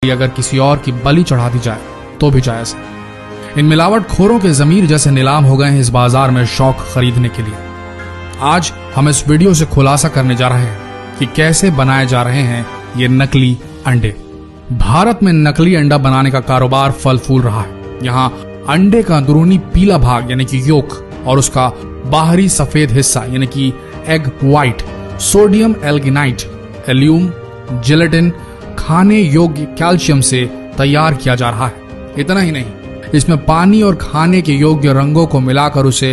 अगर किसी और की बलि चढ़ा दी जाए तो भी जायज है। इन मिलावटखोरों के जमीर जैसे नीलाम हो गए हैं इस बाजार में शौक खरीदने के लिए। आज हम इस वीडियो से खुलासा करने जा रहे हैं कि कैसे बनाए जा रहे हैं ये नकली अंडे। भारत में नकली अंडा बनाने का कारोबार फल फूल रहा है। यहाँ अंडे का अंदरूनी पीला भाग यानी कि योक और उसका बाहरी सफेद हिस्सा यानी कि एग व्हाइट सोडियम एल्गिनाइट, एल्यूम, जिलेटिन खाने योग्य कैल्शियम से तैयार किया जा रहा है। इतना ही नहीं, इसमें पानी और खाने के योग्य रंगों को मिलाकर उसे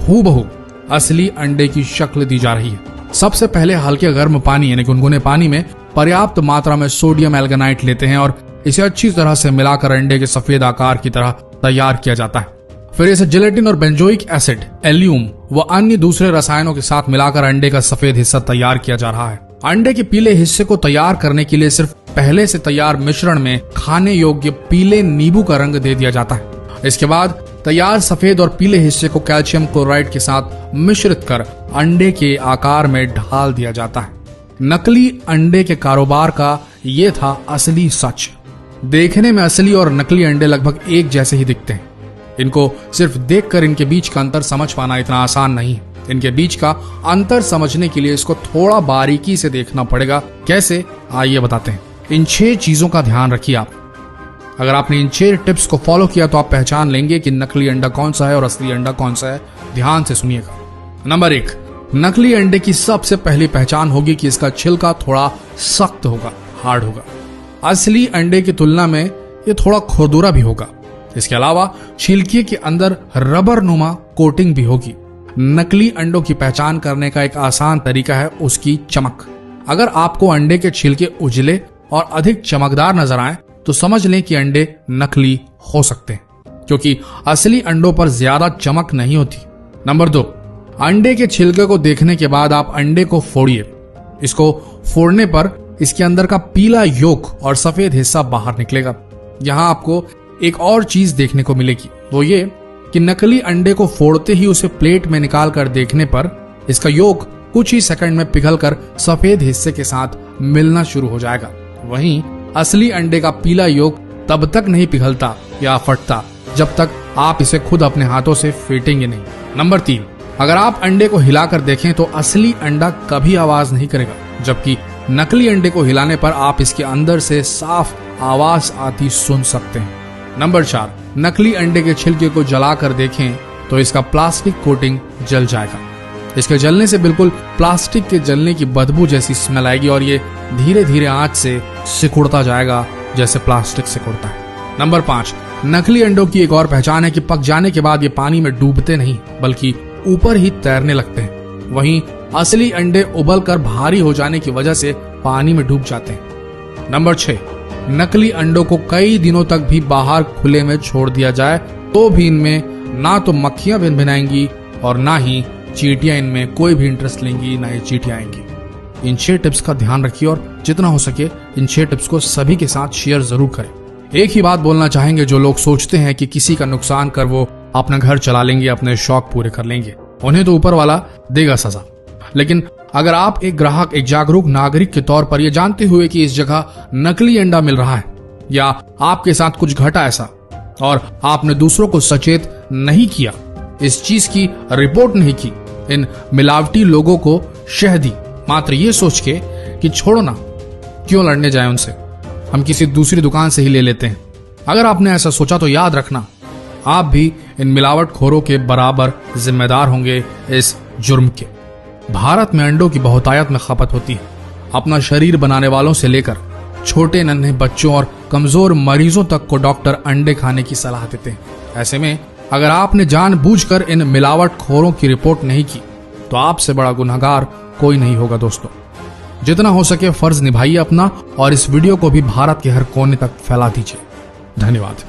हूबहू असली अंडे की शक्ल दी जा रही है। सबसे पहले हल्के गर्म पानी यानी गुनगुने पानी में पर्याप्त मात्रा में सोडियम एल्गिनाइट लेते हैं और इसे अच्छी तरह से मिलाकर अंडे के सफेद आकार की तरह तैयार किया जाता है। फिर इसे जिलेटिन और बेंजोइक एसिड, एल्यूम व अन्य दूसरे रसायनों के साथ मिलाकर अंडे का सफेद हिस्सा तैयार किया जा रहा है। अंडे के पीले हिस्से को तैयार करने के लिए सिर्फ पहले से तैयार मिश्रण में खाने योग्य पीले नींबू का रंग दे दिया जाता है। इसके बाद तैयार सफेद और पीले हिस्से को कैल्शियम क्लोराइड के साथ मिश्रित कर अंडे के आकार में ढाल दिया जाता है। नकली अंडे के कारोबार का ये था असली सच। देखने में असली और नकली अंडे लगभग एक जैसे ही दिखते हैं। इनको सिर्फ देखकर इनके बीच का अंतर समझ पाना इतना आसान नहीं है। इनके बीच का अंतर समझने के लिए इसको थोड़ा बारीकी से देखना पड़ेगा। कैसे, आइए बताते हैं। इन 6 चीजों का ध्यान रखिए आप। अगर आपने इन 6 टिप्स को फॉलो किया तो आप पहचान लेंगे कि नकली अंडा कौन सा है और असली अंडा कौन सा है। ध्यान से सुनिएगा। नंबर 1, नकली अंडे की सबसे पहली पहचान होगी कि इसका छिलका थोड़ा सख्त होगा, हार्ड होगा। असली अंडे की तुलना में ये थोड़ा खुरदुरा भी होगा। इसके अलावा छिलके के अंदर रबर नुमा कोटिंग भी होगी। नकली अंडों की पहचान करने का एक आसान तरीका है उसकी चमक। अगर आपको अंडे के छिलके उजले और अधिक चमकदार नजर आए तो समझ लें कि अंडे नकली हो सकते हैं, क्योंकि असली अंडों पर ज्यादा चमक नहीं होती। नंबर 2, अंडे के छिलके को देखने के बाद आप अंडे को फोड़िए। इसको फोड़ने पर इसके अंदर का पीला योक और सफेद हिस्सा बाहर निकलेगा। यहाँ आपको एक और चीज देखने को मिलेगी, वो ये कि नकली अंडे को फोड़ते ही उसे प्लेट में निकाल कर देखने पर इसका योक कुछ ही सेकंड में पिघलकर सफेद हिस्से के साथ मिलना शुरू हो जाएगा। वहीं असली अंडे का पीला योक तब तक नहीं पिघलता या फटता जब तक आप इसे खुद अपने हाथों से फेंटेंगे नहीं। नंबर 3, अगर आप अंडे को हिलाकर देखें तो असली अंडा कभी आवाज नहीं करेगा, जबकि नकली अंडे को हिलाने पर आप इसके अंदर से साफ आवाज आती सुन सकते हैं। नंबर 4, नकली अंडे के छिलके को जलाकर देखें तो इसका प्लास्टिक कोटिंग जल जाएगा। इसके जलने से बिल्कुल प्लास्टिक के जलने की बदबू जैसी स्मेल आएगी और ये धीरे धीरे आंच से सिकुड़ता जाएगा जैसे प्लास्टिक सिकुड़ता है। नंबर 5, नकली अंडों की एक और पहचान है कि पक जाने के बाद ये पानी में डूबते नहीं बल्कि ऊपर ही तैरने लगते हैं। वहीं असली अंडे उबलकर भारी हो जाने की वजह से पानी में डूब जाते हैं। नंबर 6, नकली अंडों को कई दिनों तक भी बाहर खुले में छोड़ दिया जाए तो भी इनमें ना तो मक्खियां भिनभिनाएंगी और ना ही चींटियां इनमें कोई भी इंटरेस्ट लेंगी, ना ही चींटियां आएंगी। इन 6 टिप्स का ध्यान रखिए और जितना हो सके इन 6 टिप्स को सभी के साथ शेयर जरूर करें। एक ही बात बोलना चाहेंगे, जो लोग सोचते हैं कि किसी का नुकसान कर वो अपना घर चला लेंगे, अपने शौक पूरे कर लेंगे, उन्हें तो ऊपर वाला देगा सजा। लेकिन अगर आप एक ग्राहक, एक जागरूक नागरिक के तौर पर यह जानते हुए कि इस जगह नकली अंडा मिल रहा है या आपके साथ कुछ घटा ऐसा और आपने दूसरों को सचेत नहीं किया, इस चीज की रिपोर्ट नहीं की, इन मिलावटी लोगों को शह दी मात्र ये सोच के कि छोड़ो ना, क्यों लड़ने जाए उनसे, हम किसी दूसरी दुकान से ही ले लेते हैं। अगर आपने ऐसा सोचा तो याद रखना, आप भी इन मिलावटखोरों के बराबर जिम्मेदार होंगे इस जुर्म के। भारत में अंडों की बहुतायत में खपत होती है। अपना शरीर बनाने वालों से लेकर छोटे नन्हे बच्चों और कमजोर मरीजों तक को डॉक्टर अंडे खाने की सलाह देते हैं। ऐसे में अगर आपने जानबूझकर इन मिलावटखोरों की रिपोर्ट नहीं की तो आपसे बड़ा गुनहगार कोई नहीं होगा। दोस्तों, जितना हो सके फर्ज निभाइए अपना और इस वीडियो को भी भारत के हर कोने तक फैला दीजिए। धन्यवाद।